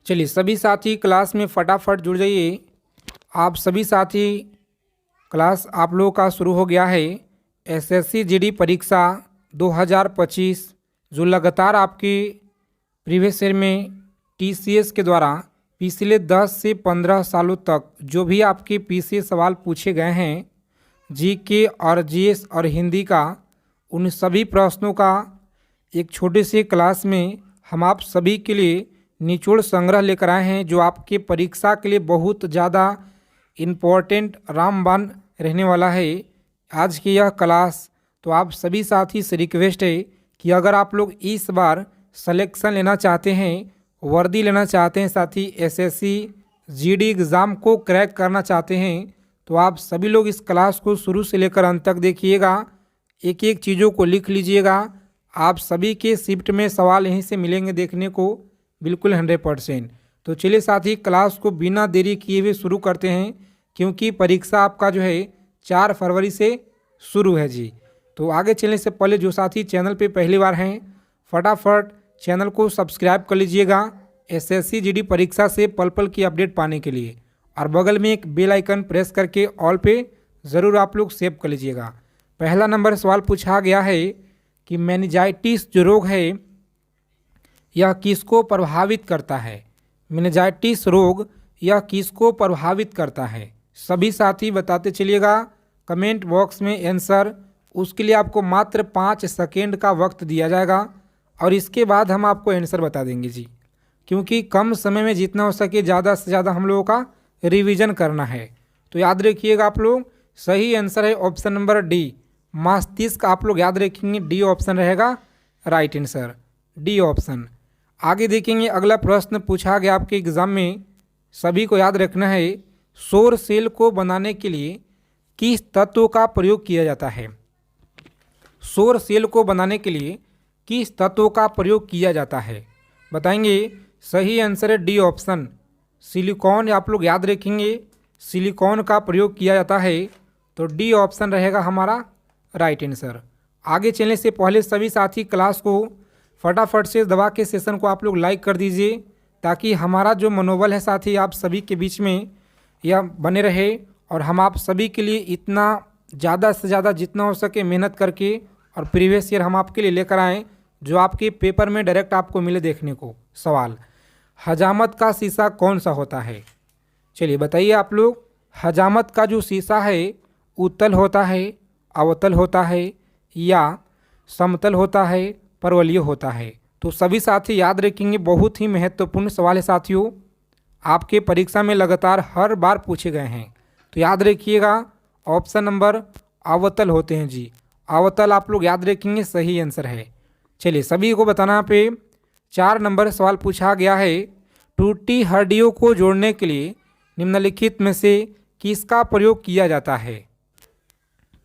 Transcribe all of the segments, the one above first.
चलिए सभी साथी क्लास में फटाफट जुड़ जाइए। आप सभी साथी क्लास आप लोगों का शुरू हो गया है। एसएससी जीडी परीक्षा 2025 जो लगातार आपकी प्रीवियस ईयर में टीसीएस के द्वारा पिछले 10 से 15 सालों तक जो भी आपके पीसीएस सवाल पूछे गए हैं जीके और जीएस और हिंदी का, उन सभी प्रश्नों का एक छोटे से क्लास में हम आप सभी के लिए निचोड़ संग्रह लेकर आए हैं जो आपके परीक्षा के लिए बहुत ज़्यादा इम्पोर्टेंट रामबाण रहने वाला है आज की यह क्लास। तो आप सभी साथी से रिक्वेस्ट है कि अगर आप लोग इस बार सिलेक्शन लेना चाहते हैं, वर्दी लेना चाहते हैं, साथी एसएससी जीडी एग्ज़ाम को क्रैक करना चाहते हैं, तो आप सभी लोग इस क्लास को शुरू से लेकर अंत तक देखिएगा। एक एक चीज़ों को लिख लीजिएगा। आप सभी के शिफ्ट में सवाल यहीं से मिलेंगे देखने को बिल्कुल 100%। तो चलिए साथी क्लास को बिना देरी किए हुए शुरू करते हैं, क्योंकि परीक्षा आपका जो है 4 फरवरी से शुरू है जी। तो आगे चलने से पहले जो साथी चैनल पे पहली बार हैं फटाफट चैनल को सब्सक्राइब कर लीजिएगा एसएससी जीडी परीक्षा से पल पल की अपडेट पाने के लिए, और बगल में एक बेल आइकन प्रेस करके ऑल पे ज़रूर आप लोग सेव कर लीजिएगा। पहला नंबर सवाल पूछा गया है कि मेनिंजाइटिस जो रोग है यह किसको प्रभावित करता है। मेनिंजाइटिस रोग यह किसको प्रभावित करता है, सभी साथी बताते चलिएगा कमेंट बॉक्स में आंसर। उसके लिए आपको मात्र 5 सेकेंड का वक्त दिया जाएगा और इसके बाद हम आपको आंसर बता देंगे जी, क्योंकि कम समय में जितना हो सके ज़्यादा से ज़्यादा हम लोगों का रिवीजन करना है। तो याद रखिएगा आप लोग, सही आंसर है ऑप्शन नंबर डी, मस्तिष्क। आप लोग याद रखेंगे डी ऑप्शन रहेगा राइट आंसर, डी ऑप्शन। आगे देखेंगे अगला प्रश्न पूछा गया आपके एग्ज़ाम में, सभी को याद रखना है सौर सेल को बनाने के लिए किस तत्व का प्रयोग किया जाता है। सौर सेल को बनाने के लिए किस तत्व का प्रयोग किया जाता है बताएंगे। सही आंसर है डी ऑप्शन, सिलिकॉन। आप लोग याद रखेंगे सिलिकॉन का प्रयोग किया जाता है, तो डी ऑप्शन रहेगा हमारा राइट आंसर। आगे चलने से पहले सभी साथी क्लास को फटाफट से दबा के सेशन को आप लोग लाइक कर दीजिए, ताकि हमारा जो मनोबल है साथी आप सभी के बीच में यह बने रहे और हम आप सभी के लिए इतना ज़्यादा से ज़्यादा जितना हो सके मेहनत करके और प्रीवियस ईयर हम आपके लिए लेकर आएँ जो आपके पेपर में डायरेक्ट आपको मिले देखने को। सवाल, हजामत का शीशा कौन सा होता है। चलिए बताइए आप लोग, हजामत का जो शीशा है उत्तल होता है, अवतल होता है या समतल होता है, परवलय होता है। तो सभी साथी याद रखेंगे, बहुत ही महत्वपूर्ण सवाल है साथियों, आपके परीक्षा में लगातार हर बार पूछे गए हैं। तो याद रखिएगा ऑप्शन नंबर अवतल होते हैं जी, अवतल आप लोग याद रखेंगे सही आंसर है। चलिए सभी को बताना पे 4 नंबर सवाल पूछा गया है, टूटी हड्डियों को जोड़ने के लिए निम्नलिखित में से किसका प्रयोग किया जाता है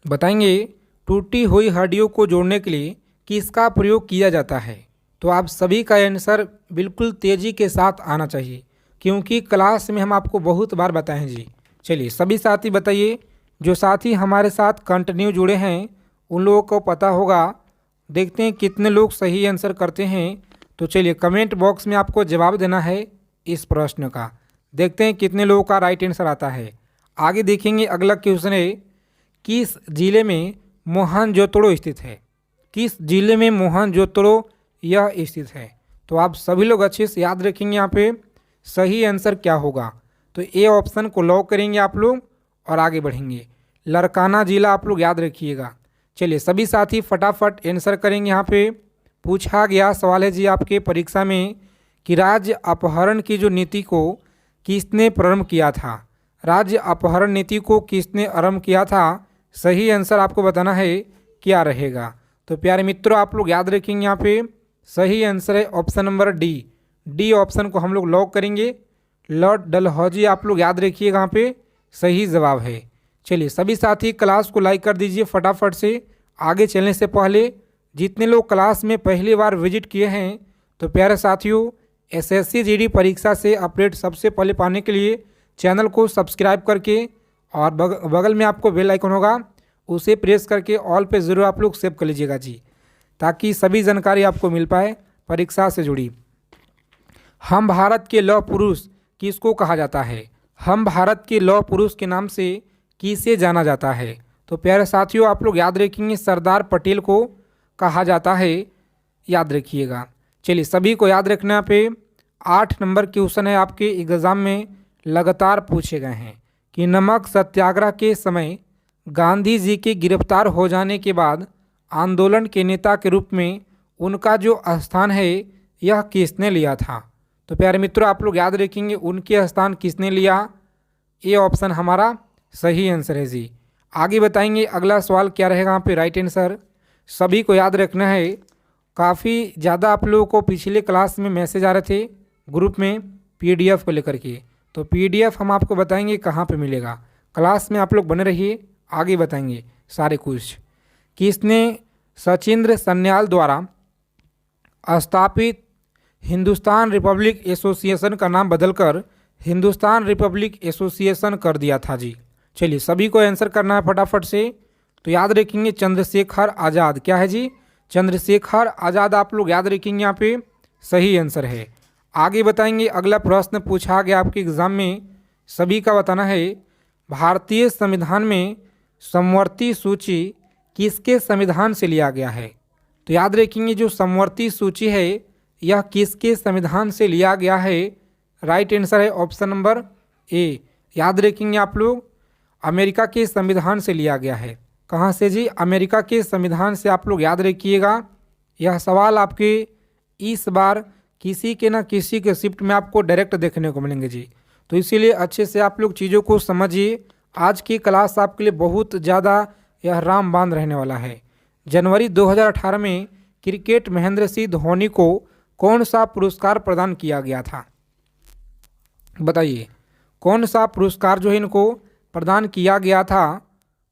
बताएंगे। टूटी हुई हड्डियों को जोड़ने के लिए किसका प्रयोग किया जाता है। तो आप सभी का आंसर बिल्कुल तेज़ी के साथ आना चाहिए, क्योंकि क्लास में हम आपको बहुत बार बताएं जी। चलिए सभी साथी बताइए, जो साथी हमारे साथ कंटिन्यू जुड़े हैं उन लोगों को पता होगा। देखते हैं कितने लोग सही आंसर करते हैं। तो चलिए कमेंट बॉक्स में आपको जवाब देना है इस प्रश्न का, देखते हैं कितने लोगों का राइट आंसर आता है। आगे देखेंगे अगला क्वेश्चन है, किस जिले में मोहनजोदड़ो स्थित है। किस जिले में मोहनजोदड़ो यह स्थित है। तो आप सभी लोग अच्छे से याद रखेंगे यहाँ पे सही आंसर क्या होगा। तो ए ऑप्शन को लॉक करेंगे आप लोग और आगे बढ़ेंगे। लड़काना जिला आप लोग याद रखिएगा। चलिए सभी साथी फटाफट आंसर करेंगे। यहाँ पे पूछा गया सवाल है जी आपके परीक्षा में कि राज्य अपहरण की जो नीति को किसने प्रारंभ किया था। राज्य अपहरण नीति को किसने आरंभ किया था, सही आंसर आपको बताना है क्या रहेगा। तो प्यारे मित्रों आप लोग याद रखेंगे यहाँ पे सही आंसर है option number D, D option को हम लोग लॉक करेंगे। लॉर्ड डलहौजी आप लोग याद रखिएगा यहाँ पे सही जवाब है। चलिए सभी साथी क्लास को लाइक कर दीजिए फटाफट से। आगे चलने से पहले जितने लोग क्लास में पहली बार विजिट किए हैं, तो प्यारे साथियों एसएससी जीडी परीक्षा से अपडेट सबसे पहले पाने के लिए चैनल को सब्सक्राइब करके और बगल में आपको बेल आइकन होगा उसे प्रेस करके ऑल पे ज़रूर आप लोग सेव कर लीजिएगा जी, ताकि सभी जानकारी आपको मिल पाए परीक्षा से जुड़ी। हम भारत के लौह पुरुष किसको कहा जाता है? हम भारत के लौह पुरुष के नाम से किसे जाना जाता है? तो प्यारे साथियों, आप लोग याद रखेंगे सरदार पटेल को कहा जाता है, याद रखिएगा। चलिए, सभी को याद रखना पे 8 नंबर क्वेश्चन है आपके एग्जाम में लगातार पूछे गए हैं कि नमक सत्याग्रह के समय गांधी जी के गिरफ्तार हो जाने के बाद आंदोलन के नेता के रूप में उनका जो स्थान है यह किसने लिया था? तो प्यारे मित्रों, आप लोग याद रखेंगे उनके स्थान किसने लिया? ये ऑप्शन हमारा सही आंसर है जी। आगे बताएंगे अगला सवाल क्या रहेगा यहाँ पे राइट आंसर। सभी को याद रखना है, काफ़ी ज़्यादा आप लोगों को पिछले क्लास में मैसेज आ रहे थे ग्रुप में पीडीएफ को लेकर के, तो पीडीएफ हम आपको बताएंगे कहाँ पे मिलेगा। क्लास में आप लोग बने रहिए, आगे बताएंगे सारे कुछ। किसने सचिंद्र सन्याल द्वारा स्थापित हिंदुस्तान रिपब्लिक एसोसिएशन का नाम बदलकर हिंदुस्तान रिपब्लिक एसोसिएशन कर दिया था जी? चलिए, सभी को आंसर करना है फटाफट से। तो याद रखेंगे चंद्रशेखर आज़ाद। क्या है जी? चंद्रशेखर आज़ाद आप लोग याद रखेंगे, यहाँ पे सही आंसर है। आगे बताएंगे अगला प्रश्न पूछा गया आपके एग्जाम में, सभी का बताना है भारतीय संविधान में समवर्ती सूची किसके संविधान से लिया गया है? तो याद रखेंगे जो समवर्ती सूची है यह किसके संविधान से लिया गया है? राइट आंसर है ऑप्शन नंबर ए। याद रखेंगे आप लोग अमेरिका के संविधान से लिया गया है। कहाँ से जी? अमेरिका के संविधान से आप लोग याद रखिएगा। यह सवाल आपके इस बार किसी के ना किसी के शिफ्ट में आपको डायरेक्ट देखने को मिलेंगे जी, तो इसीलिए अच्छे से आप लोग चीज़ों को समझिए। आज की क्लास आपके लिए बहुत ज़्यादा यह रामबाण रहने वाला है। जनवरी 2018 में क्रिकेट महेंद्र सिंह धोनी को कौन सा पुरस्कार प्रदान किया गया था? बताइए, कौन सा पुरस्कार जो है इनको प्रदान किया गया था?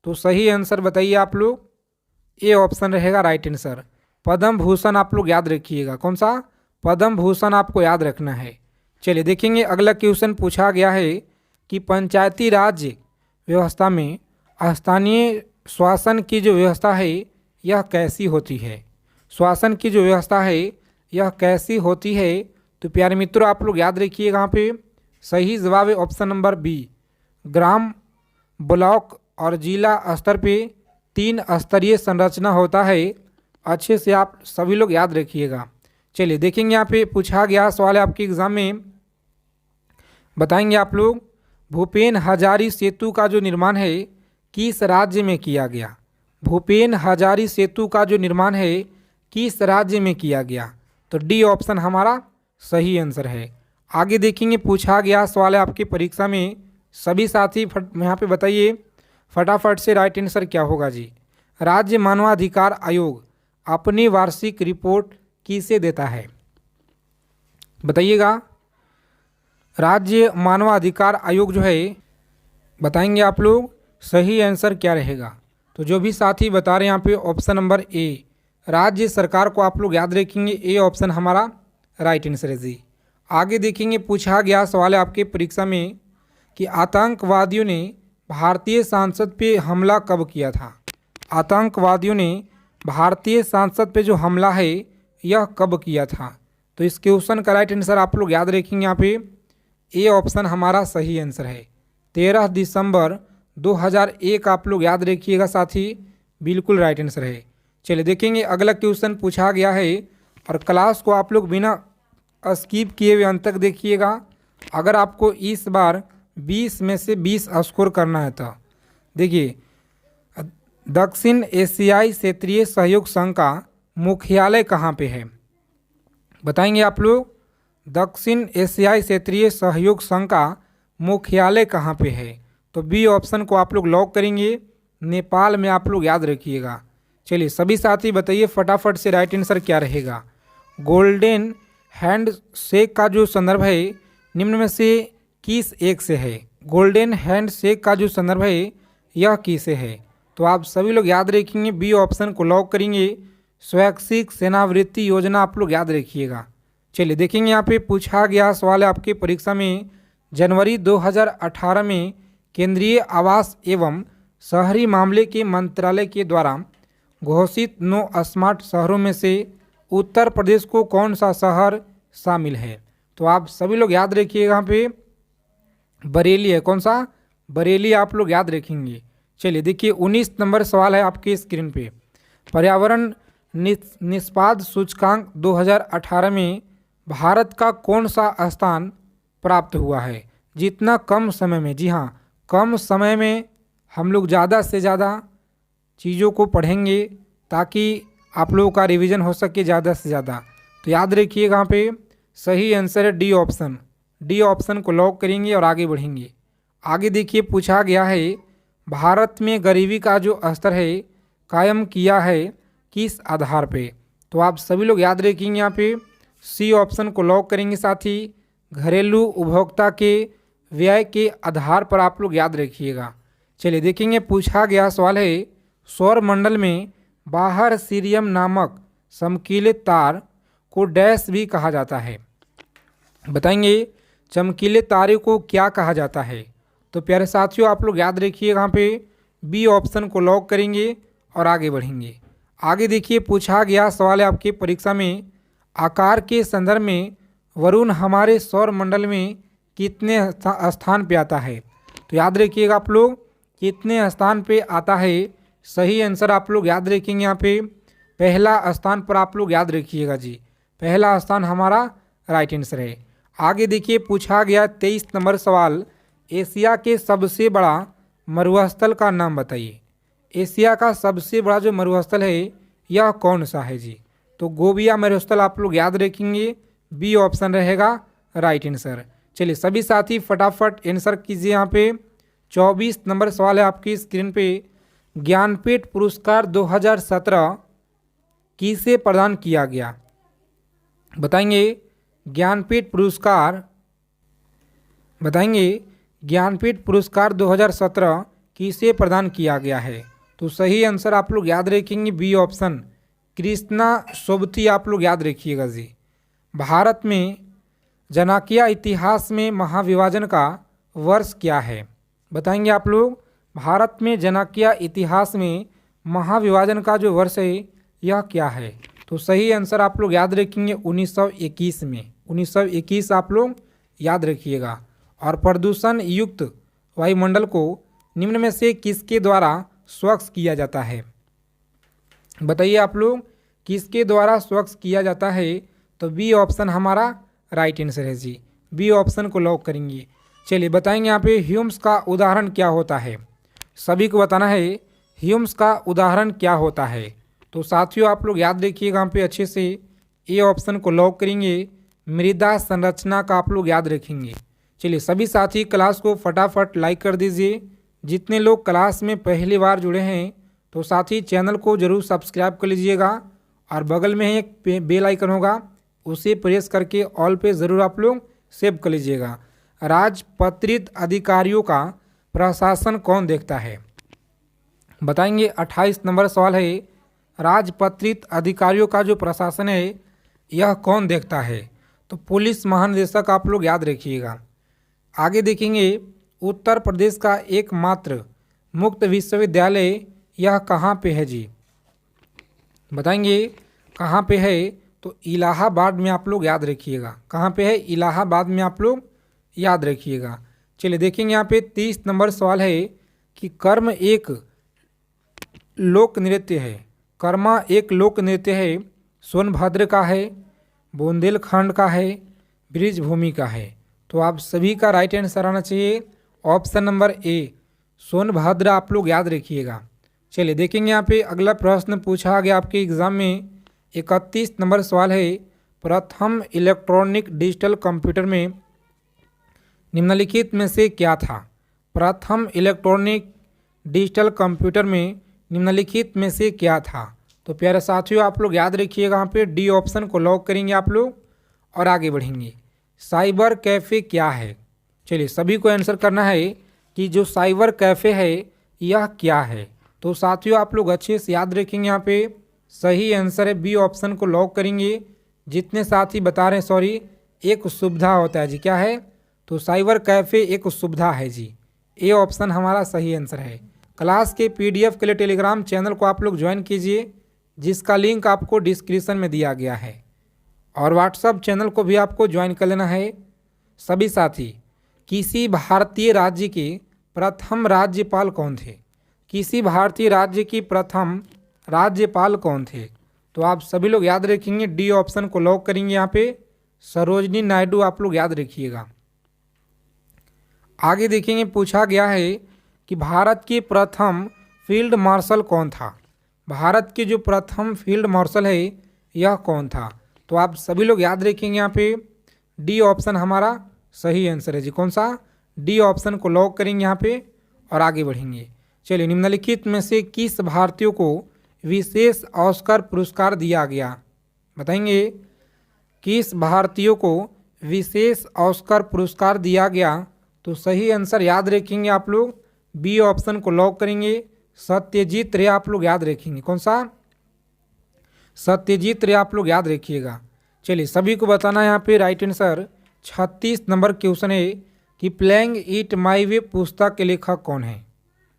तो सही आंसर बताइए आप लोग। ये ऑप्शन रहेगा राइट आंसर, पद्म भूषण। आप लोग याद रखिएगा, कौन सा? पद्म भूषण आपको याद रखना है। चलिए देखेंगे अगला क्वेश्चन पूछा गया है कि पंचायती राज व्यवस्था में स्थानीय शासन की जो व्यवस्था है यह कैसी होती है? शासन की जो व्यवस्था है यह कैसी होती है? तो प्यारे मित्रों, आप लोग याद रखिएगा, यहाँ पे सही जवाब है ऑप्शन नंबर बी। ग्राम, ब्लॉक और जिला स्तर पे 3 स्तरीय संरचना होता है। अच्छे से आप सभी लोग याद रखिएगा। चलिए देखेंगे, यहाँ पे पूछा गया सवाल है आपके एग्जाम में, बताएंगे आप लोग भूपेन हजारी सेतु का जो निर्माण है किस राज्य में किया गया? भूपेन हजारी सेतु का जो निर्माण है किस राज्य में किया गया? तो डी ऑप्शन हमारा सही आंसर है। आगे देखेंगे पूछा गया सवाल है आपकी परीक्षा में, सभी साथी यहाँ पे बताइए फटाफट से राइट आंसर क्या होगा जी? राज्य मानवाधिकार आयोग अपनी वार्षिक रिपोर्ट किसे देता है? बताइएगा। राज्य मानवाधिकार आयोग जो है, बताएंगे आप लोग सही आंसर क्या रहेगा? तो जो भी साथी बता रहे हैं यहाँ पे ऑप्शन नंबर ए, राज्य सरकार को आप लोग याद रखेंगे, ए ऑप्शन हमारा राइट आंसर है जी। आगे देखेंगे पूछा गया सवाल है आपके परीक्षा में कि आतंकवादियों ने भारतीय सांसद पे हमला कब किया था? आतंकवादियों ने भारतीय सांसद पे जो हमला है यह कब किया था? तो इस क्वेश्चन का राइट आंसर आप लोग याद रखेंगे, यहाँ पे ए ऑप्शन हमारा सही आंसर है। 13 दिसंबर 2001 आप लोग याद रखिएगा साथी, बिल्कुल राइट आंसर है। चलिए देखेंगे अगला क्वेश्चन पूछा गया है और क्लास को आप लोग बिना स्किप किए हुए अंत तक देखिएगा। अगर आपको इस बार 20 में से 20 स्कोर करना है तो देखिए, दक्षिण एशियाई क्षेत्रीय सहयोग संघ का मुख्यालय कहाँ पे है? बताएंगे आप लोग। दक्षिण एशियाई क्षेत्रीय सहयोग संघ का मुख्यालय कहाँ पे है? तो बी ऑप्शन को आप लोग लॉक करेंगे, नेपाल में आप लोग याद रखिएगा। चलिए सभी साथी बताइए फटाफट से राइट आंसर क्या रहेगा? गोल्डन हैंड शेक का जो संदर्भ है निम्न में से किस एक से है? गोल्डन हैंड शेक का जो संदर्भ है यह किसे है? तो आप सभी लोग याद रखेंगे, बी ऑप्शन को लॉक करेंगे, स्वैच्छिक सेनावृत्ति योजना आप लोग याद रखिएगा। चलिए देखेंगे यहाँ पे पूछा गया सवाल है आपके परीक्षा में, जनवरी 2018 में केंद्रीय आवास एवं शहरी मामले के मंत्रालय के द्वारा घोषित 9 स्मार्ट शहरों में से उत्तर प्रदेश को कौन सा शहर शामिल है? तो आप सभी लोग याद रखिएगा यहाँ पे बरेली है। कौन सा? बरेली आप लोग याद रखेंगे। चलिए देखिए 19 नंबर सवाल है आपके स्क्रीन पे। पर्यावरण निष्पाद सूचकांक 2018 में भारत का कौन सा स्थान प्राप्त हुआ है? जितना कम समय में, जी हाँ, कम समय में हम लोग ज़्यादा से ज़्यादा चीज़ों को पढ़ेंगे ताकि आप लोगों का रिवीजन हो सके ज़्यादा से ज़्यादा। तो याद रखिएगा यहाँ पे सही आंसर है डी ऑप्शन। डी ऑप्शन को लॉक करेंगे और आगे बढ़ेंगे। आगे देखिए पूछा गया है भारत में गरीबी का जो स्तर है कायम किया है किस आधार पे? तो आप सभी लोग याद रखेंगे यहाँ पे सी ऑप्शन को लॉक करेंगे। साथ ही घरेलू उपभोक्ता के व्यय के आधार पर आप लोग याद रखिएगा। चलिए देखेंगे पूछा गया सवाल है सौर मंडल में बाहर सीरियम नामक चमकीले तार को डैश भी कहा जाता है। बताएंगे चमकीले तारे को क्या कहा जाता है? तो प्यारे साथियों आप लोग याद रखिए यहाँ पे बी ऑप्शन को लॉक करेंगे और आगे बढ़ेंगे। आगे देखिए पूछा गया सवाल है आपके परीक्षा में आकार के संदर्भ में वरुण हमारे सौर मंडल में कितने स्थान पे आता है? तो याद रखिएगा आप लोग कितने स्थान पे आता है। सही आंसर आप लोग याद रखेंगे यहाँ पे पहला स्थान पर आप लोग याद रखिएगा जी, पहला स्थान हमारा राइट आंसर है। आगे देखिए पूछा गया 23 नंबर सवाल एशिया के सबसे बड़ा मरुस्थल का नाम बताइए। एशिया का सबसे बड़ा जो मरुस्थल है यह कौन सा है जी? तो गोबिया मरुस्थल आप लोग याद रखेंगे, बी ऑप्शन रहेगा राइट आंसर। चलिए सभी साथी फटाफट आंसर कीजिए। यहाँ पे 24 नंबर सवाल है आपकी स्क्रीन पे ज्ञानपीठ पुरस्कार 2017 किसे प्रदान किया गया? बताएंगे ज्ञानपीठ पुरस्कार, बताएंगे ज्ञानपीठ पुरस्कार 2017 किसे प्रदान किया गया है? तो सही आंसर आप लोग याद रखेंगे बी ऑप्शन कृष्णा सोबती आप लोग याद रखिएगा जी। भारत में जनाकिया इतिहास में महाविभाजन का वर्ष क्या है? बताएंगे आप लोग भारत में जनाकिया इतिहास में महाविभाजन का जो वर्ष है यह क्या है? तो सही आंसर आप लोग याद रखेंगे 1921 में, 1921 आप लोग याद रखिएगा। और प्रदूषण युक्त वायुमंडल को निम्न में से किसके द्वारा स्वच्छ किया जाता है? बताइए आप लोग किसके द्वारा स्वच्छ किया जाता है? तो बी ऑप्शन हमारा राइट आंसर है जी, बी ऑप्शन को लॉक करेंगे। चलिए बताएंगे यहाँ पे ह्यूम्स का उदाहरण क्या होता है? सभी को बताना है ह्यूम्स का उदाहरण क्या होता है। तो साथियों आप लोग याद रखिएगा यहाँ पे अच्छे से ए ऑप्शन को लॉक करेंगे, मृदा संरचना का आप लोग याद रखेंगे। चलिए सभी साथी क्लास को फटाफट लाइक कर दीजिए। जितने लोग क्लास में पहली बार जुड़े हैं तो साथी चैनल को जरूर सब्सक्राइब कर लीजिएगा और बगल में एक बेल आइकन होगा उसे प्रेस करके ऑल पे ज़रूर आप लोग सेव कर लीजिएगा। राजपत्रित अधिकारियों का प्रशासन कौन देखता है? बताएंगे 28 नंबर सवाल है राजपत्रित अधिकारियों का जो प्रशासन है यह कौन देखता है? तो पुलिस महानिदेशक आप लोग याद रखिएगा। आगे देखेंगे उत्तर प्रदेश का एकमात्र मुक्त विश्वविद्यालय यह कहाँ पे है जी? बताएंगे कहाँ पे है? तो इलाहाबाद में आप लोग याद रखिएगा। कहाँ पे है? इलाहाबाद में आप लोग याद रखिएगा। चलिए देखेंगे यहाँ पे 30 नंबर सवाल है कि कर्म एक लोक नृत्य है। कर्मा एक लोक नृत्य है, सोनभद्र का है, बुंदेलखंड का है, ब्रिजभूमि का है। तो आप सभी का राइट आंसर आना चाहिए ऑप्शन नंबर ए सोनभद्र आप लोग याद रखिएगा। चलिए देखेंगे यहाँ पे अगला प्रश्न पूछा गया आपके एग्जाम में 31 नंबर सवाल है प्रथम इलेक्ट्रॉनिक डिजिटल कंप्यूटर में निम्नलिखित में से क्या था? प्रथम इलेक्ट्रॉनिक डिजिटल कंप्यूटर में निम्नलिखित में से क्या था? तो प्यारे साथियों आप लोग याद रखिएगा यहाँ पे डी ऑप्शन को लॉक करेंगे आप लोग और आगे बढ़ेंगे। साइबर कैफ़े क्या है? चलिए सभी को आंसर करना है कि जो साइबर कैफ़े है यह क्या है। तो साथियों आप लोग अच्छे से याद रखेंगे यहाँ पे सही आंसर है बी ऑप्शन को लॉक करेंगे। जितने साथी बता रहे हैं सॉरी एक सुविधा होता है जी, क्या है? तो साइबर कैफ़े एक सुविधा है जी, ए ऑप्शन हमारा सही आंसर है। क्लास के पीडीएफ के लिए टेलीग्राम चैनल को आप लोग ज्वाइन कीजिए जिसका लिंक आपको डिस्क्रिप्शन में दिया गया है। और व्हाट्सएप चैनल को भी आपको ज्वाइन कर लेना है। सभी साथी, किसी भारतीय राज्य के प्रथम राज्यपाल कौन थे? किसी भारतीय राज्य की प्रथम राज्यपाल कौन थे? तो आप सभी लोग याद रखेंगे, डी ऑप्शन को लॉक करेंगे। यहाँ पे सरोजनी नायडू आप लोग याद रखिएगा। आगे देखेंगे, पूछा गया है कि भारत के प्रथम फील्ड मार्शल कौन था? भारत के जो प्रथम फील्ड मार्शल है यह कौन था? तो आप सभी लोग याद रखेंगे, यहाँ पे डी ऑप्शन हमारा सही आंसर है जी। कौन सा? डी ऑप्शन को लॉक करेंगे यहाँ पे और आगे बढ़ेंगे। चलिए, निम्नलिखित में से किस भारतीय को विशेष ऑस्कर पुरस्कार दिया गया? बताएंगे, किस भारतीय को विशेष ऑस्कर पुरस्कार दिया गया? तो सही आंसर याद रखेंगे आप लोग, बी ऑप्शन को लॉक करेंगे, सत्यजीत रे आप लोग याद रखेंगे। कौन सा? सत्यजीत रे आप लोग याद रखिएगा। चलिए, सभी को बताना है यहाँ पे राइट आंसर। 36 नंबर क्वेश्चन है कि प्लेइंग इट माई वे पुस्तक के लेखक कौन है?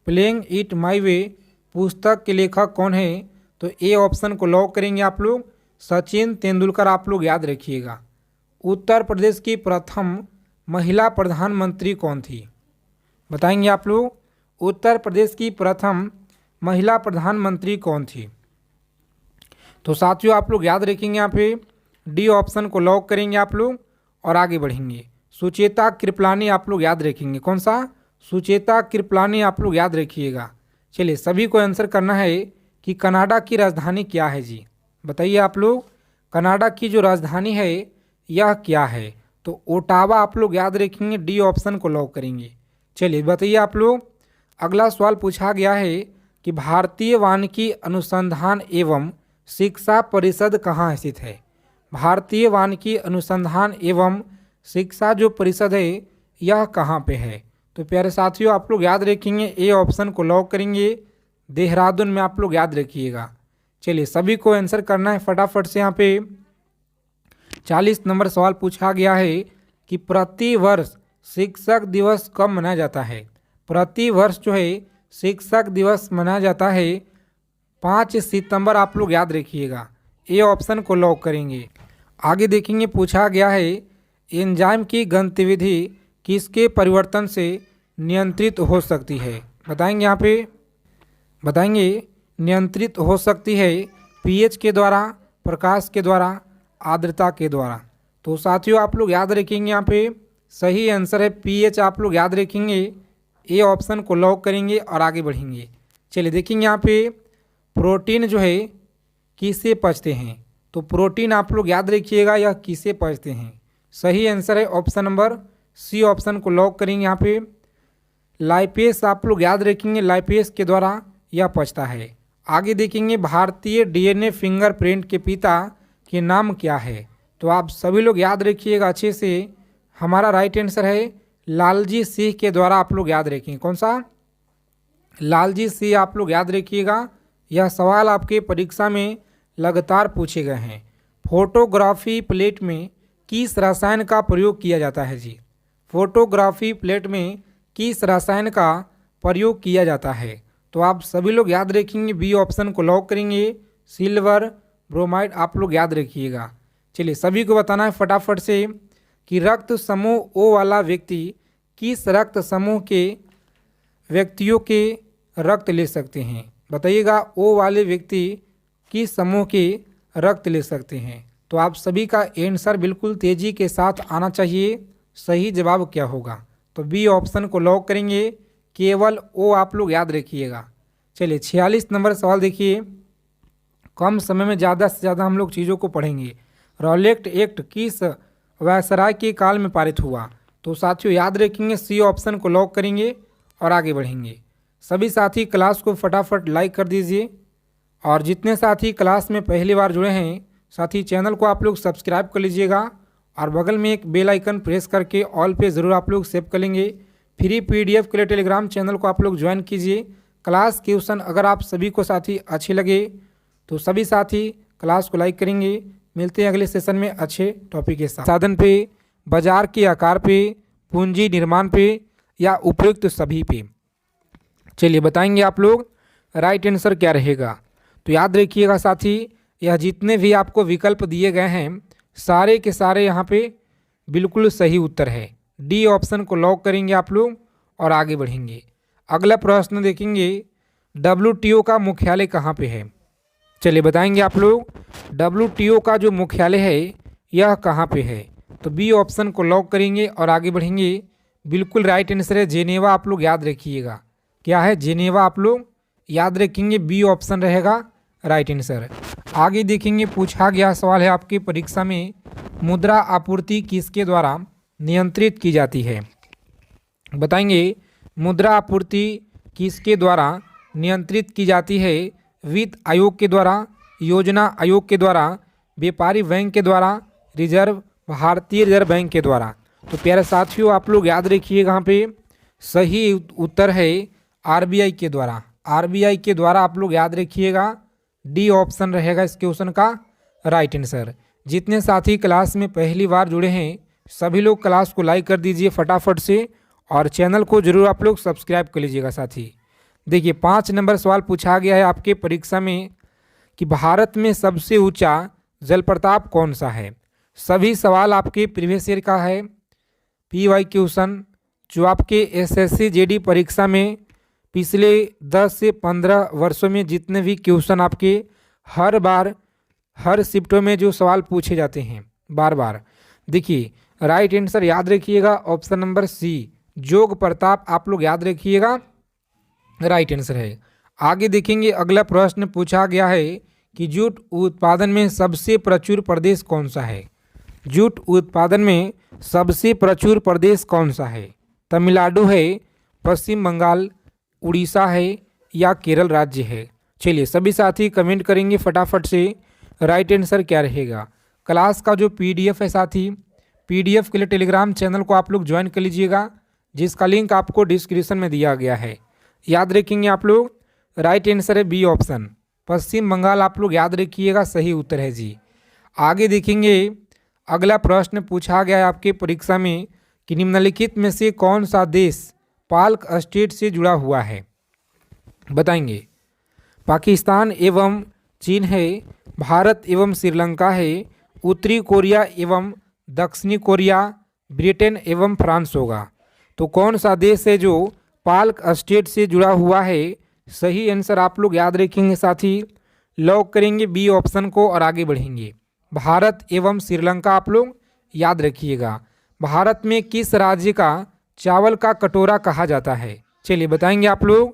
प्लेइंग इट माई वे पुस्तक के लेखक कौन है? तो ए ऑप्शन को लॉक करेंगे आप लोग, सचिन तेंदुलकर आप लोग याद रखिएगा। उत्तर प्रदेश की प्रथम महिला प्रधानमंत्री कौन थी? बताएंगे आप लोग, उत्तर प्रदेश की प्रथम महिला प्रधानमंत्री कौन थी? तो साथियों आप लोग याद रखेंगे, यहाँ पे डी ऑप्शन को लॉक करेंगे आप लोग और आगे बढ़ेंगे। सुचेता कृपलानी आप लोग याद रखेंगे। कौन सा? सुचेता कृपलानी आप लोग याद रखिएगा। चलिए, सभी को आंसर करना है कि कनाडा की राजधानी क्या है जी? बताइए आप लोग, कनाडा की जो राजधानी है यह क्या है? तो ओटावा आप लोग याद रखेंगे, डी ऑप्शन को लॉक करेंगे। चलिए बताइए आप लोग, अगला सवाल पूछा गया है कि भारतीय वानिकी अनुसंधान एवं शिक्षा परिषद कहाँ स्थित है? भारतीय वानिकी अनुसंधान एवं शिक्षा जो परिषद है यह कहाँ पे है? तो प्यारे साथियों आप लोग याद रखेंगे, ए ऑप्शन को लॉक करेंगे, देहरादून में आप लोग याद रखिएगा। चलिए, सभी को आंसर करना है फटाफट से। यहाँ पे 40 नंबर सवाल पूछा गया है कि प्रति वर्ष शिक्षक दिवस कब मनाया जाता है? प्रति वर्ष जो है शिक्षक दिवस मनाया जाता है 5 सितंबर आप लोग याद रखिएगा। ए ऑप्शन को लॉक करेंगे। आगे देखेंगे, पूछा गया है एंजाइम की गतिविधि किसके परिवर्तन से नियंत्रित हो सकती है? बताएंगे यहाँ पे, बताएंगे नियंत्रित हो सकती है पीएच के द्वारा, प्रकाश के द्वारा, आर्द्रता के द्वारा। तो साथियों आप लोग याद रखेंगे, यहाँ पे सही आंसर है पीएच आप लोग याद रखेंगे। ए ऑप्शन को लॉक करेंगे और आगे बढ़ेंगे। चलिए देखेंगे, यहाँ पे प्रोटीन जो है किससे पचते हैं? तो प्रोटीन आप लोग याद रखिएगा, यह किससे पचते हैं? सही आंसर है ऑप्शन नंबर सी ऑप्शन को लॉक करेंगे। यहाँ पे लाइपेस आप लोग याद रखेंगे, लाइपेस के द्वारा यह पचता है। आगे देखेंगे, भारतीय डीएनए फिंगरप्रिंट के पिता के नाम क्या है? तो आप सभी लोग याद रखिएगा अच्छे से, हमारा राइट आंसर है लालजी सिंह के द्वारा आप लोग याद रखेंगे। कौन सा? लालजी सिंह आप लोग याद रखिएगा। यह सवाल आपके परीक्षा में लगातार पूछे गए हैं। फोटोग्राफी प्लेट में किस रसायन का प्रयोग किया जाता है जी? फोटोग्राफी प्लेट में किस रसायन का प्रयोग किया जाता है? तो आप सभी लोग याद रखेंगे, बी ऑप्शन को लॉक करेंगे, सिल्वर ब्रोमाइड आप लोग याद रखिएगा। चलिए, सभी को बताना है फटाफट से कि रक्त समूह ओ वाला व्यक्ति किस रक्त समूह के व्यक्तियों के रक्त ले सकते हैं? बताइएगा, ओ वाले व्यक्ति किस समूह के रक्त ले सकते हैं? तो आप सभी का आंसर बिल्कुल तेज़ी के साथ आना चाहिए। सही जवाब क्या होगा? तो बी ऑप्शन को लॉक करेंगे, केवल ओ आप लोग याद रखिएगा। चलिए 46 नंबर सवाल देखिए, कम समय में ज़्यादा से ज़्यादा हम लोग चीज़ों को पढ़ेंगे। रॉलेट एक्ट किस वायसराय के काल में पारित हुआ? तो साथियों याद रखेंगे, सी ऑप्शन को लॉक करेंगे और आगे बढ़ेंगे। सभी साथी क्लास को फटाफट लाइक कर दीजिए और जितने साथी क्लास में पहली बार जुड़े हैं साथी चैनल को आप लोग सब्सक्राइब कर लीजिएगा और बगल में एक बेल आइकन प्रेस करके ऑल पे ज़रूर आप लोग सेव कर लेंगे। फ्री पीडीएफ के लिए टेलीग्राम चैनल को आप लोग ज्वाइन कीजिए। क्लास क्वेश्चन अगर आप सभी को साथी अच्छे लगे तो सभी साथी क्लास को लाइक करेंगे। मिलते हैं अगले सेशन में अच्छे टॉपिक के साथ। साधन पे, बाजार के आकार पे, पूंजी निर्माण पे या उपयुक्त सभी पे? चलिए बताएंगे आप लोग राइट आंसर क्या रहेगा। तो याद रखिएगा साथी, यह जितने भी आपको विकल्प दिए गए हैं सारे के सारे यहाँ पे बिल्कुल सही उत्तर है। डी ऑप्शन को लॉक करेंगे आप लोग और आगे बढ़ेंगे। अगला प्रश्न देखेंगे, WTO का मुख्यालय कहाँ पे है? चलिए बताएंगे आप लोग, WTO का जो मुख्यालय है यह कहाँ पे है? तो बी ऑप्शन को लॉक करेंगे और आगे बढ़ेंगे। बिल्कुल राइट आंसर है जेनेवा। आप लोग याद रखिएगा, क्या है? जेनेवा आप लोग याद रखेंगे, बी ऑप्शन रहेगा राइट आंसर। आगे देखेंगे, पूछा गया सवाल है आपकी परीक्षा में, मुद्रा आपूर्ति किसके द्वारा नियंत्रित की जाती है? बताएंगे मुद्रा आपूर्ति किसके द्वारा नियंत्रित की जाती है? वित्त आयोग के द्वारा, योजना आयोग के द्वारा, व्यापारी बैंक के द्वारा, भारतीय रिजर्व बैंक के द्वारा। तो प्यारे साथियों आप लोग याद रखिएगा, यहाँ पे सही उत्तर है RBI के द्वारा। RBI के द्वारा आप लोग याद रखिएगा, डी ऑप्शन रहेगा इस क्वेश्चन का राइट आंसर। जितने साथी क्लास में पहली बार जुड़े हैं सभी लोग क्लास को लाइक कर दीजिए फटाफट से, और चैनल को जरूर आप लोग सब्सक्राइब कर लीजिएगा साथी। देखिए 5 नंबर सवाल पूछा गया है आपके परीक्षा में कि भारत में सबसे ऊंचा जलप्रपात कौन सा है? सभी सवाल आपके प्रीवियस ईयर का है, PY क्वेश्चन जो आपके SSC JD परीक्षा में पिछले 10 से 15 वर्षों में जितने भी क्वेश्चन आपके हर बार हर शिफ्टों में जो सवाल पूछे जाते हैं बार बार। देखिए राइट आंसर याद रखिएगा ऑप्शन नंबर सी, जोग प्रताप आप लोग याद रखिएगा राइट आंसर है। आगे देखेंगे, अगला प्रश्न पूछा गया है कि जूट उत्पादन में सबसे प्रचुर प्रदेश कौन सा है? जूट उत्पादन में सबसे प्रचुर प्रदेश कौन सा है? तमिलनाडु है, पश्चिम बंगाल, उड़ीसा है या केरल राज्य है? चलिए सभी साथी कमेंट करेंगे फटाफट से राइट आंसर क्या रहेगा। क्लास का जो PDF है साथी, PDF के लिए टेलीग्राम चैनल को आप लोग ज्वाइन कर लीजिएगा, जिसका लिंक आपको डिस्क्रिप्शन में दिया गया है। याद रखेंगे आप लोग, राइट आंसर है बी ऑप्शन, पश्चिम बंगाल आप लोग याद रखिएगा, सही उत्तर है जी। आगे देखेंगे, अगला प्रश्न पूछा गया है आपके परीक्षा में कि निम्नलिखित में से कौन सा देश पाक स्टेट से जुड़ा हुआ है? बताएंगे पाकिस्तान एवं चीन है, भारत एवं श्रीलंका है, उत्तरी कोरिया एवं दक्षिणी कोरिया, ब्रिटेन एवं फ्रांस होगा। तो कौन सा देश है जो पाक स्टेट से जुड़ा हुआ है? सही आंसर आप लोग याद रखेंगे साथी, लॉक करेंगे बी ऑप्शन को और आगे बढ़ेंगे। भारत एवं श्रीलंका आप लोग याद रखिएगा। भारत में किस राज्य का चावल का कटोरा कहा जाता है? चलिए बताएंगे आप लोग,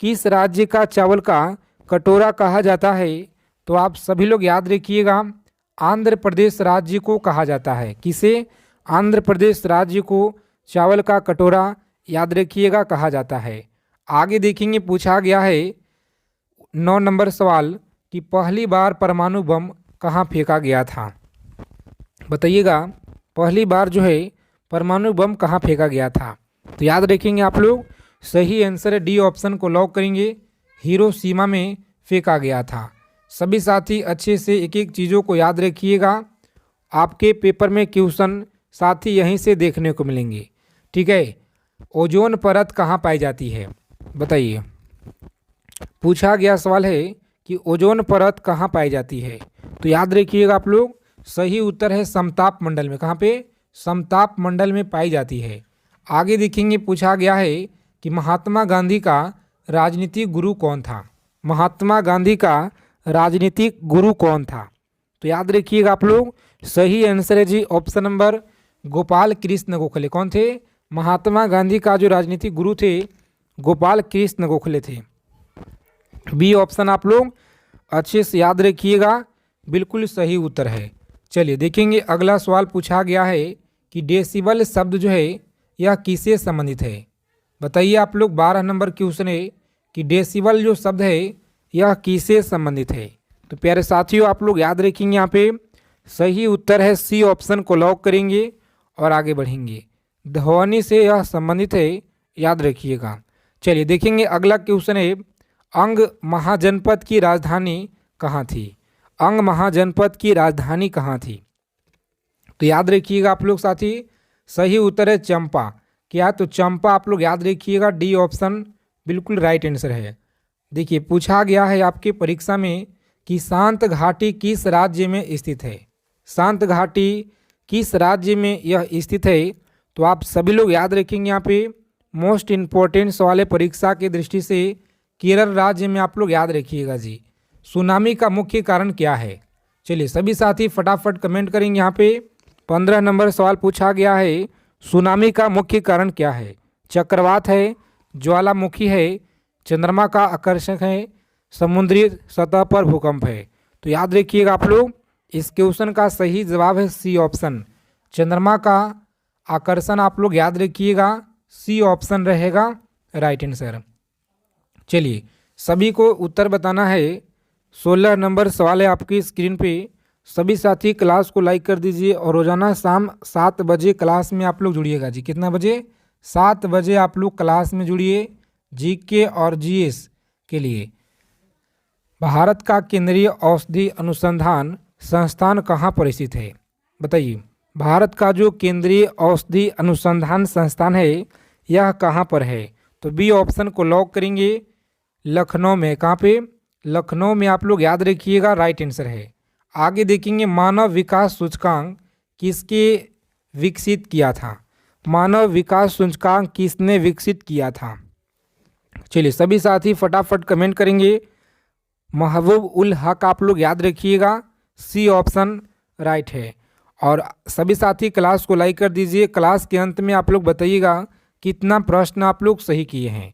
किस राज्य का चावल का कटोरा कहा जाता है? तो आप सभी लोग याद रखिएगा, आंध्र प्रदेश राज्य को कहा जाता है। किसे? आंध्र प्रदेश राज्य को चावल का कटोरा याद रखिएगा कहा जाता है। आगे देखेंगे, पूछा गया है 9 नंबर सवाल कि पहली बार परमाणु बम कहाँ फेंका गया था? बताइएगा पहली बार जो है परमाणु बम कहाँ फेंका गया था? तो याद रखेंगे आप लोग, सही आंसर है डी ऑप्शन को लॉक करेंगे, हिरोशिमा में फेंका गया था। सभी साथी अच्छे से एक एक चीज़ों को याद रखिएगा, आपके पेपर में क्वेश्चन साथी यहीं से देखने को मिलेंगे। ठीक है, ओजोन परत कहाँ पाई जाती है? बताइए, पूछा गया सवाल है कि ओजोन परत कहाँ पाई जाती है? तो याद रखिएगा आप लोग, सही उत्तर है समताप मंडल में। कहाँ पे? समताप मंडल में पाई जाती है। आगे देखेंगे, पूछा गया है कि महात्मा गांधी का राजनीतिक गुरु कौन था? महात्मा गांधी का राजनीतिक गुरु कौन था? तो याद रखिएगा आप लोग, सही आंसर है जी ऑप्शन नंबर गोपाल कृष्ण गोखले। कौन थे? महात्मा गांधी का जो राजनीतिक गुरु थे गोपाल कृष्ण गोखले थे। बी ऑप्शन आप लोग अच्छे से याद रखिएगा, बिल्कुल सही उत्तर है। चलिए देखेंगे, अगला सवाल पूछा गया है कि डेसिबल शब्द जो है यह किससे संबंधित है? बताइए आप लोग, 12 नंबर क्वेश्चन है कि डेसिबल जो शब्द है यह किससे संबंधित है? तो प्यारे साथियों आप लोग याद रखेंगे, यहाँ पे सही उत्तर है सी ऑप्शन को लॉक करेंगे और आगे बढ़ेंगे। ध्वनि से यह संबंधित है, याद रखिएगा। चलिए देखेंगे, अगला क्वेश्चन है अंग महाजनपद की राजधानी कहाँ थी? अंग महाजनपद की राजधानी कहाँ थी? तो याद रखिएगा आप लोग साथी, सही उत्तर है चंपा। क्या? तो चंपा आप लोग याद रखिएगा, डी ऑप्शन बिल्कुल राइट आंसर है। देखिए, पूछा गया है आपके परीक्षा में कि शांत घाटी किस राज्य में स्थित है? शांत घाटी किस राज्य में यह स्थित है? तो आप सभी लोग याद रखेंगे यहाँ पे मोस्ट इम्पोर्टेंट सवाल है परीक्षा की दृष्टि से, केरल राज्य में आप लोग याद रखिएगा जी। सुनामी का मुख्य कारण क्या है? चलिए सभी साथी फटाफट कमेंट करेंगे। यहाँ पे 15 नंबर सवाल पूछा गया है, सुनामी का मुख्य कारण क्या है? चक्रवात है, ज्वालामुखी है, चंद्रमा का आकर्षण है, समुद्री सतह पर भूकंप है। तो याद रखिएगा आप लोग, इस क्वेश्चन का सही जवाब है सी ऑप्शन, चंद्रमा का आकर्षण। आप लोग याद रखिएगा सी ऑप्शन रहेगा राइट आंसर। चलिए सभी को उत्तर बताना है। 16 नंबर सवाल है आपकी स्क्रीन पे। सभी साथी क्लास को लाइक कर दीजिए और रोजाना शाम 7 बजे क्लास में आप लोग जुड़िएगा जी। कितना बजे? 7 बजे आप लोग क्लास में जुड़िए जीके और जीएस के लिए। भारत का केंद्रीय औषधि अनुसंधान संस्थान कहाँ पर स्थित है? बताइए, भारत का जो केंद्रीय औषधि अनुसंधान संस्थान है यह कहाँ पर है? तो बी ऑप्शन को लॉक करेंगे, लखनऊ में। कहाँ पे? लखनऊ में आप लोग याद रखिएगा राइट आंसर है। आगे देखेंगे मानव विकास सूचकांक किसके विकसित किया था? मानव विकास सूचकांक किसने विकसित किया था? चलिए सभी साथी फटाफट कमेंट करेंगे। महबूब उल हक आप लोग याद रखिएगा सी ऑप्शन राइट है। और सभी साथी क्लास को लाइक कर दीजिए। क्लास के अंत में आप लोग बताइएगा कितना प्रश्न आप लोग सही किए हैं।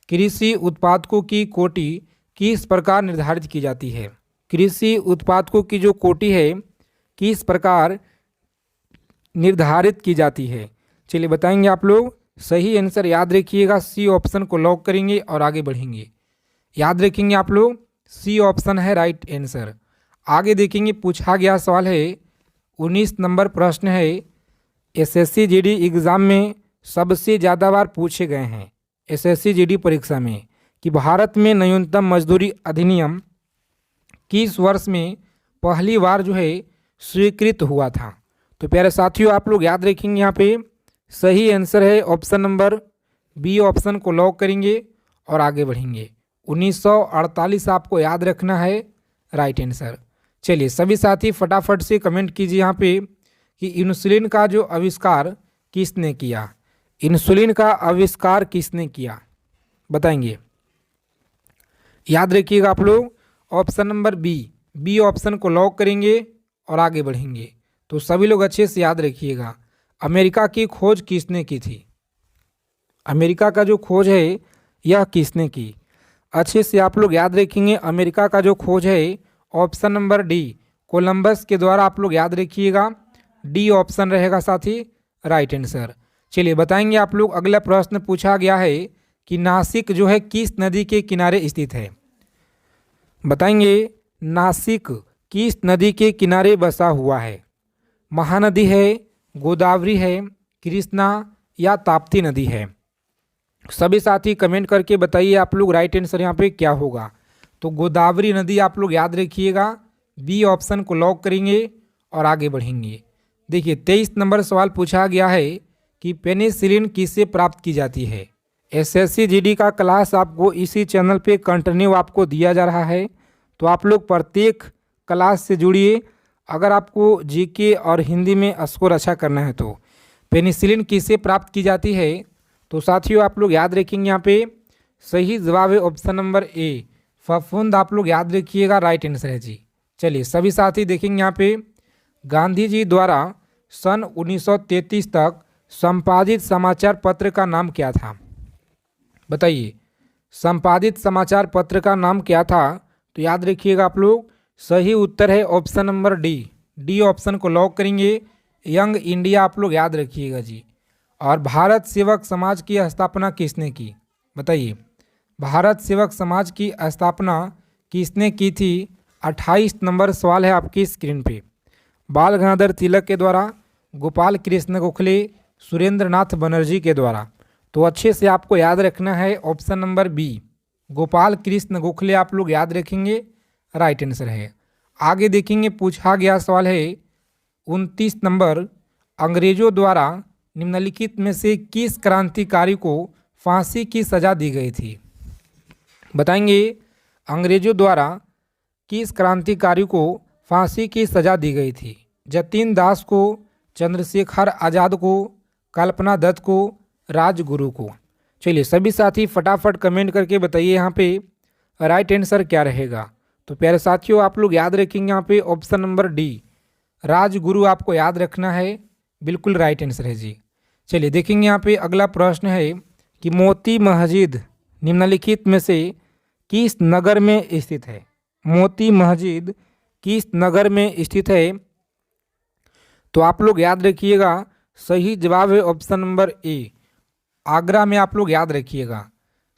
कृषि उत्पादकों की कोटि किस प्रकार निर्धारित की जाती है? कृषि उत्पादकों की जो कोटि है किस प्रकार निर्धारित की जाती है? चलिए बताएंगे आप लोग। सही आंसर याद रखिएगा सी ऑप्शन को लॉक करेंगे और आगे बढ़ेंगे। याद रखेंगे आप लोग सी ऑप्शन है राइट आंसर। आगे देखेंगे पूछा गया सवाल है 19 नंबर प्रश्न है, एसएससी जीडी एग्ज़ाम में सबसे ज़्यादा बार पूछे गए हैं एसएससी जीडी परीक्षा में कि भारत में न्यूनतम मजदूरी अधिनियम किस वर्ष में पहली बार जो है स्वीकृत हुआ था? तो प्यारे साथियों आप लोग याद रखेंगे यहाँ पे सही आंसर है ऑप्शन नंबर बी ऑप्शन को लॉक करेंगे और आगे बढ़ेंगे। 1948 आपको याद रखना है राइट आंसर। चलिए सभी साथी फटाफट से कमेंट कीजिए यहाँ पे कि इंसुलिन का जो आविष्कार किसने किया? इंसुलिन का आविष्कार किसने किया बताएंगे। याद रखिएगा आप लोग ऑप्शन नंबर बी ऑप्शन को लॉक करेंगे और आगे बढ़ेंगे। तो सभी लोग अच्छे से याद रखिएगा अमेरिका की खोज किसने की थी? अमेरिका का जो खोज है यह किसने की? अच्छे से आप लोग याद रखेंगे अमेरिका का जो खोज है ऑप्शन नंबर डी कोलंबस के द्वारा आप लोग याद रखिएगा डी ऑप्शन रहेगा साथी राइट आंसर। चलिए बताएंगे आप लोग। अगला प्रश्न पूछा गया है कि नासिक जो है किस नदी के किनारे स्थित है? बताएंगे नासिक किस नदी के किनारे बसा हुआ है? महानदी है, गोदावरी है, कृष्णा या ताप्ती नदी है? सभी साथी कमेंट करके बताइए आप लोग राइट आंसर यहाँ पे क्या होगा। तो गोदावरी नदी आप लोग याद रखिएगा बी ऑप्शन को लॉक करेंगे और आगे बढ़ेंगे। देखिए 23 नंबर सवाल पूछा गया है कि पेनिसिलिन किससे प्राप्त की जाती है? एसएससी जीडी का क्लास आपको इसी चैनल पे कंटिन्यू आपको दिया जा रहा है, तो आप लोग प्रत्येक क्लास से जुड़िए। अगर आपको जीके और हिंदी में स्कोर अच्छा करना है तो पेनिसिलिन किससे प्राप्त की जाती है? तो साथियों आप लोग याद रखेंगे यहाँ पे सही जवाब है ऑप्शन नंबर ए फफूंद। आप लोग याद रखिएगा राइट आंसर है जी। चलिए सभी साथी देखेंगे यहाँ पे गांधी जी द्वारा सन 1933 तक संपादित समाचार पत्र का नाम क्या था? बताइए संपादित समाचार पत्र का नाम क्या था? तो याद रखिएगा आप लोग सही उत्तर है ऑप्शन नंबर डी ऑप्शन को लॉक करेंगे यंग इंडिया आप लोग याद रखिएगा जी। और भारत सेवक समाज की स्थापना किसने की? बताइए भारत सेवक समाज की स्थापना किसने की थी? 28 नंबर सवाल है आपकी स्क्रीन पे। बाल गंगाधर तिलक के द्वारा, गोपाल कृष्ण गोखले, सुरेंद्र नाथ बनर्जी के द्वारा। तो अच्छे से आपको याद रखना है option number B Gopal Krishna Gokhale आप लोग याद रखेंगे राइट आंसर है। आगे देखेंगे पूछा गया सवाल है 29 नंबर, अंग्रेजों द्वारा निम्नलिखित में से किस क्रांतिकारी को फांसी की सजा दी गई थी? बताएंगे अंग्रेजों द्वारा किस क्रांतिकारी को फांसी की सजा दी गई थी? जतीन दास को, चंद्रशेखर आज़ाद को, कल्पना दत्त को, राजगुरु को। चलिए सभी साथी फटाफट कमेंट करके बताइए यहाँ पे राइट आंसर क्या रहेगा। तो प्यारे साथियों आप लोग याद रखेंगे यहाँ पे ऑप्शन नंबर डी राजगुरु आपको याद रखना है, बिल्कुल राइट आंसर है जी। चलिए देखेंगे यहाँ पे अगला प्रश्न है कि मोती मस्जिद निम्नलिखित में से किस नगर में स्थित है। मोती मस्जिद किस नगर में स्थित है। तो आप लोग याद रखिएगा सही जवाब है ऑप्शन नंबर ए, आगरा में आप लोग याद रखिएगा।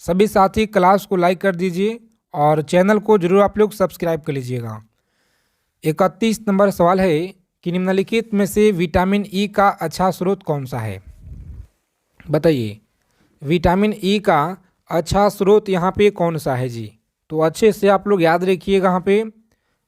सभी साथी क्लास को लाइक कर दीजिए और चैनल को जरूर आप लोग सब्सक्राइब कर लीजिएगा। 31 नंबर सवाल है कि निम्नलिखित में से विटामिन ई का अच्छा स्रोत कौन सा है। बताइए विटामिन ई का अच्छा स्रोत यहाँ पे कौन सा है जी। तो अच्छे से आप लोग याद रखिएगा यहाँ पे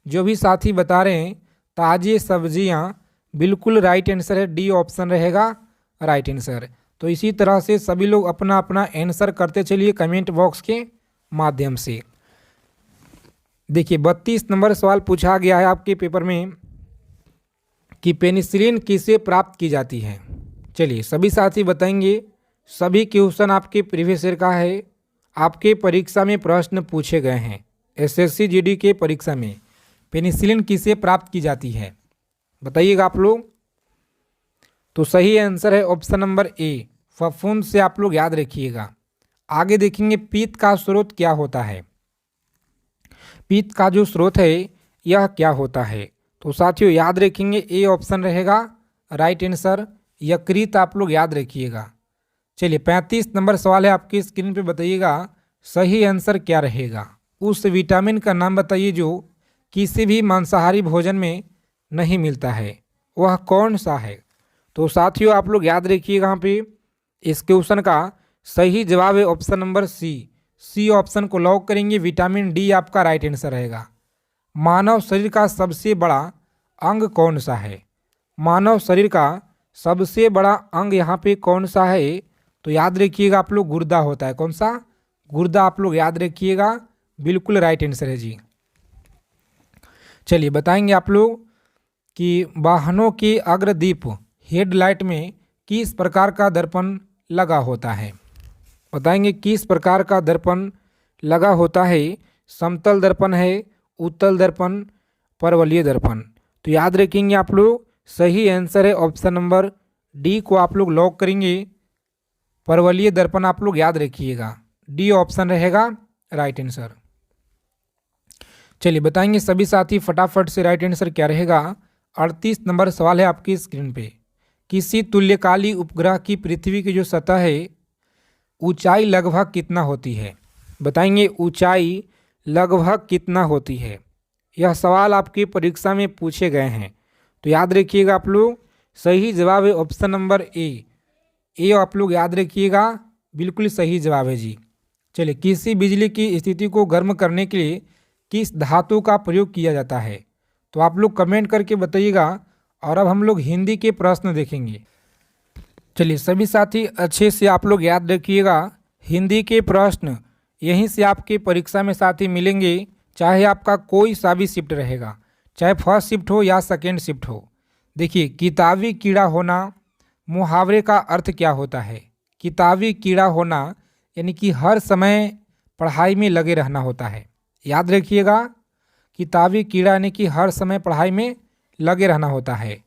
जो भी साथी बता रहे हैं ताज़ी सब्जियाँ, बिल्कुल राइट आंसर है, डी ऑप्शन रहेगा राइट आंसर। तो इसी तरह से सभी लोग अपना अपना आंसर करते चलिए कमेंट बॉक्स के माध्यम से। देखिए 32 नंबर सवाल पूछा गया है आपके पेपर में कि पेनिसिलिन किसे प्राप्त की जाती है। चलिए सभी साथी बताएंगे। सभी क्वेश्चन आपके प्रीवियस ईयर का है, आपके परीक्षा में प्रश्न पूछे गए हैं। एसएससी जीडी के परीक्षा में पेनिसिलिन किसे प्राप्त की जाती है बताइएगा आप लोग। तो सही आंसर है ऑप्शन नंबर ए, फफूंद से आप लोग याद रखिएगा। आगे देखेंगे पित्त का स्रोत क्या होता है। पित्त का जो स्रोत है यह क्या होता है। तो साथियों याद रखेंगे ए ऑप्शन रहेगा राइट आंसर, यकृत आप लोग याद रखिएगा। चलिए 35 नंबर सवाल है आपकी स्क्रीन पे, बताइएगा सही आंसर क्या रहेगा। उस विटामिन का नाम बताइए जो किसी भी मांसाहारी भोजन में नहीं मिलता है, वह कौन सा है। तो साथियों आप लोग याद रखिएगा यहाँ पे इस क्वेश्चन का सही जवाब है ऑप्शन नंबर सी ऑप्शन को लॉक करेंगे। विटामिन डी आपका राइट आंसर रहेगा। मानव शरीर का सबसे बड़ा अंग कौन सा है। मानव शरीर का सबसे बड़ा अंग यहाँ पे कौन सा है। तो याद रखिएगा आप लोग गुर्दा होता है। कौन सा, गुर्दा आप लोग याद रखिएगा, बिल्कुल राइट आंसर है जी। चलिए बताएंगे आप लोग कि वाहनों के अग्रदीप हेडलाइट में किस प्रकार का दर्पण लगा होता है। बताएंगे किस प्रकार का दर्पण लगा होता है। समतल दर्पण है, उत्तल दर्पण, परवलयीय दर्पण। तो याद रखेंगे आप लोग सही आंसर है ऑप्शन नंबर डी को आप लोग लॉक करेंगे। परवलयीय दर्पण आप लोग याद रखिएगा, डी ऑप्शन रहेगा राइट आंसर। चलिए बताएंगे सभी साथी फटाफट से राइट आंसर क्या रहेगा। 38 नंबर सवाल है आपकी स्क्रीन पे। किसी तुल्यकाली उपग्रह की पृथ्वी की जो सतह है ऊंचाई लगभग कितना होती है। बताएंगे ऊंचाई लगभग कितना होती है। यह सवाल आपकी परीक्षा में पूछे गए हैं। तो याद रखिएगा आप लोग सही जवाब है ऑप्शन नंबर ए आप लोग याद रखिएगा, बिल्कुल सही जवाब है जी। चलिए किसी बिजली की स्थिति को गर्म करने के लिए किस धातु का प्रयोग किया जाता है। तो आप लोग कमेंट करके बताइएगा। और अब हम लोग हिंदी के प्रश्न देखेंगे। चलिए सभी साथी अच्छे से आप लोग याद रखिएगा, हिंदी के प्रश्न यहीं से आपके परीक्षा में साथी मिलेंगे, चाहे आपका कोई सा भी शिफ्ट रहेगा, चाहे फर्स्ट शिफ्ट हो या सेकेंड शिफ्ट हो। देखिए किताबी कीड़ा होना, मुहावरे का अर्थ क्या होता है। किताबी कीड़ा होना यानी कि हर समय पढ़ाई में लगे रहना होता है। याद रखिएगा किताबी कीड़ा यानी कि हर समय पढ़ाई में लगे रहना होता है।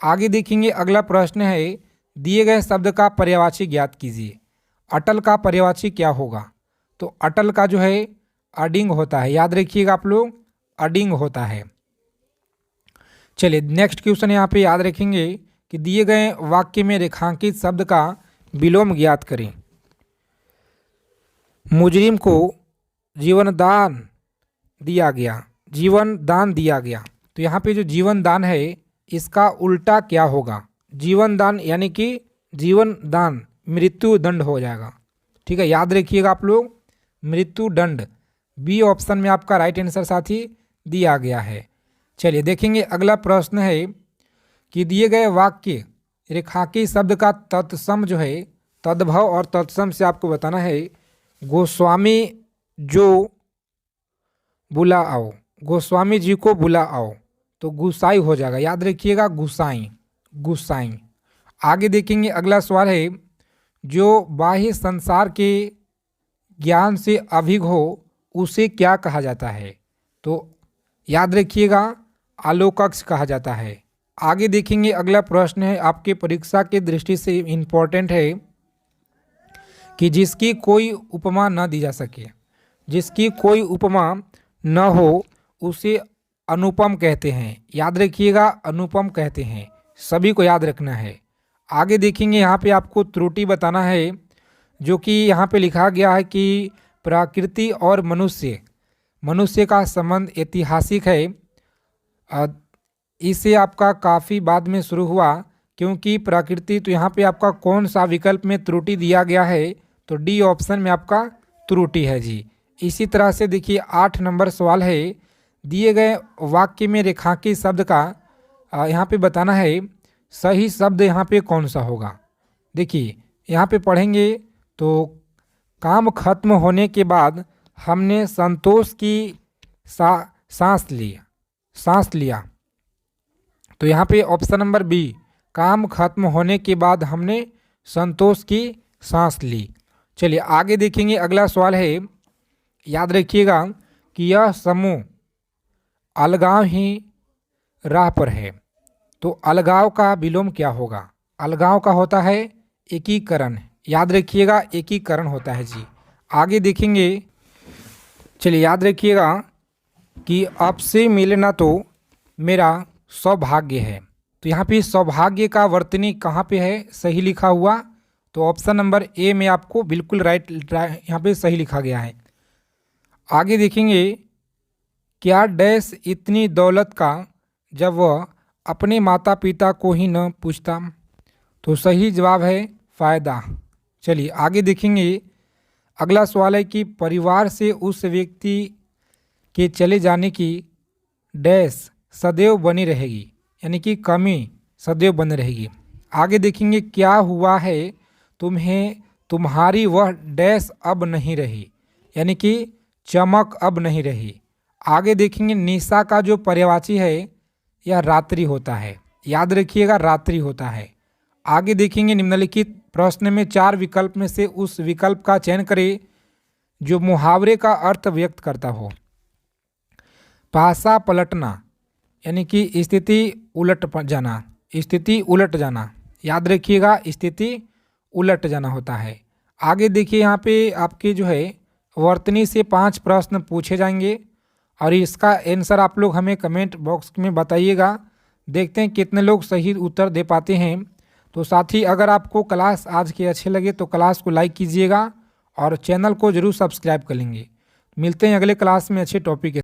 आगे देखेंगे अगला प्रश्न है दिए गए शब्द का पर्यायवाची ज्ञात कीजिए। अटल का पर्यायवाची क्या होगा। तो अटल का जो है अडिंग होता है। याद रखिएगा आप लोग अडिंग होता है। चलिए नेक्स्ट क्वेश्चन यहाँ पे याद रखेंगे कि दिए गए वाक्य में रेखांकित शब्द का विलोम ज्ञात करें। मुजरिम को जीवन दान दिया गया, जीवन दान दिया गया। तो यहाँ पे जो जीवन दान है इसका उल्टा क्या होगा। जीवन दान यानी कि जीवन दान मृत्यु दंड हो जाएगा। ठीक है, याद रखिएगा आप लोग मृत्यु दंड, बी ऑप्शन में आपका राइट आंसर साथी दिया गया है। चलिए देखेंगे अगला प्रश्न है कि दिए गए वाक्य रेखांकित शब्द का तत्सम जो है, तद्भव और तत्सम से आपको बताना है। गोस्वामी जो बुला आओ, गोस्वामी जी को बुला आओ। तो गुसाई हो जाएगा, याद रखिएगा गुसाई, गुसाई। आगे देखेंगे अगला सवाल है, जो बाह्य संसार के ज्ञान से अभिज्ञ हो उसे क्या कहा जाता है? तो याद रखिएगा आलोकक्ष कहा जाता है। आगे देखेंगे अगला प्रश्न है, आपके परीक्षा की दृष्टि से इम्पोर्टेंट है कि जिसकी कोई उपमा न दी जा सके, जिसकी कोई उपमा न हो उसे अनुपम कहते हैं। याद रखिएगा अनुपम कहते हैं, सभी को याद रखना है। आगे देखेंगे यहाँ पे आपको त्रुटि बताना है, जो कि यहाँ पे लिखा गया है कि प्रकृति और मनुष्य का संबंध ऐतिहासिक है। इससे आपका काफ़ी बाद में शुरू हुआ, क्योंकि प्रकृति, तो यहाँ पे आपका कौन सा विकल्प में त्रुटि दिया गया है? तो डी ऑप्शन में आपका त्रुटि है जी। इसी तरह से देखिए 8 नंबर सवाल है, दिए गए वाक्य में रेखांकित शब्द का यहाँ पे बताना है सही शब्द यहाँ पे कौन सा होगा। देखिए यहाँ पे पढ़ेंगे तो काम खत्म होने के बाद हमने संतोष की सांस लिया। तो यहाँ पे ऑप्शन नंबर बी, काम खत्म होने के बाद हमने संतोष की सांस ली। चलिए आगे देखेंगे अगला सवाल है, याद रखिएगा कि यह समूह अलगाव ही राह पर है। तो अलगाव का विलोम क्या होगा? अलगाव का होता है एकीकरण, याद रखिएगा एकीकरण होता है जी। आगे देखेंगे, चलिए याद रखिएगा कि आपसे मिलना तो मेरा सौभाग्य है। तो यहाँ पे सौभाग्य का वर्तनी कहाँ पे है सही लिखा हुआ? तो ऑप्शन नंबर ए में आपको बिल्कुल राइट यहाँ पे सही लिखा गया है। आगे देखेंगे, क्या डैश इतनी दौलत का जब वह अपने माता पिता को ही न पूछता? तो सही जवाब है फ़ायदा। चलिए आगे देखेंगे अगला सवाल है कि परिवार से उस व्यक्ति के चले जाने की डैश सदैव बनी रहेगी, यानी कि कमी सदैव बनी रहेगी। आगे देखेंगे, क्या हुआ है तुम्हें तुम्हारी वह डैश अब नहीं रही, यानी कि चमक अब नहीं रही। आगे देखेंगे, निशा का जो पर्यायवाची है यह रात्रि होता है, याद रखिएगा रात्रि होता है। आगे देखेंगे, निम्नलिखित प्रश्न में 4 विकल्प में से उस विकल्प का चयन करें जो मुहावरे का अर्थ व्यक्त करता हो। पासा पलटना, यानी कि स्थिति उलट जाना, स्थिति उलट जाना, याद रखिएगा स्थिति उलट जाना होता है। आगे देखिए यहाँ पे आपके जो है वर्तनी से 5 प्रश्न पूछे जाएंगे और इसका आंसर आप लोग हमें कमेंट बॉक्स में बताइएगा। देखते हैं कितने लोग सही उत्तर दे पाते हैं। तो साथ ही अगर आपको क्लास आज के अच्छे लगे तो क्लास को लाइक कीजिएगा और चैनल को जरूर सब्सक्राइब कर लेंगे। मिलते हैं अगले क्लास में अच्छे टॉपिक के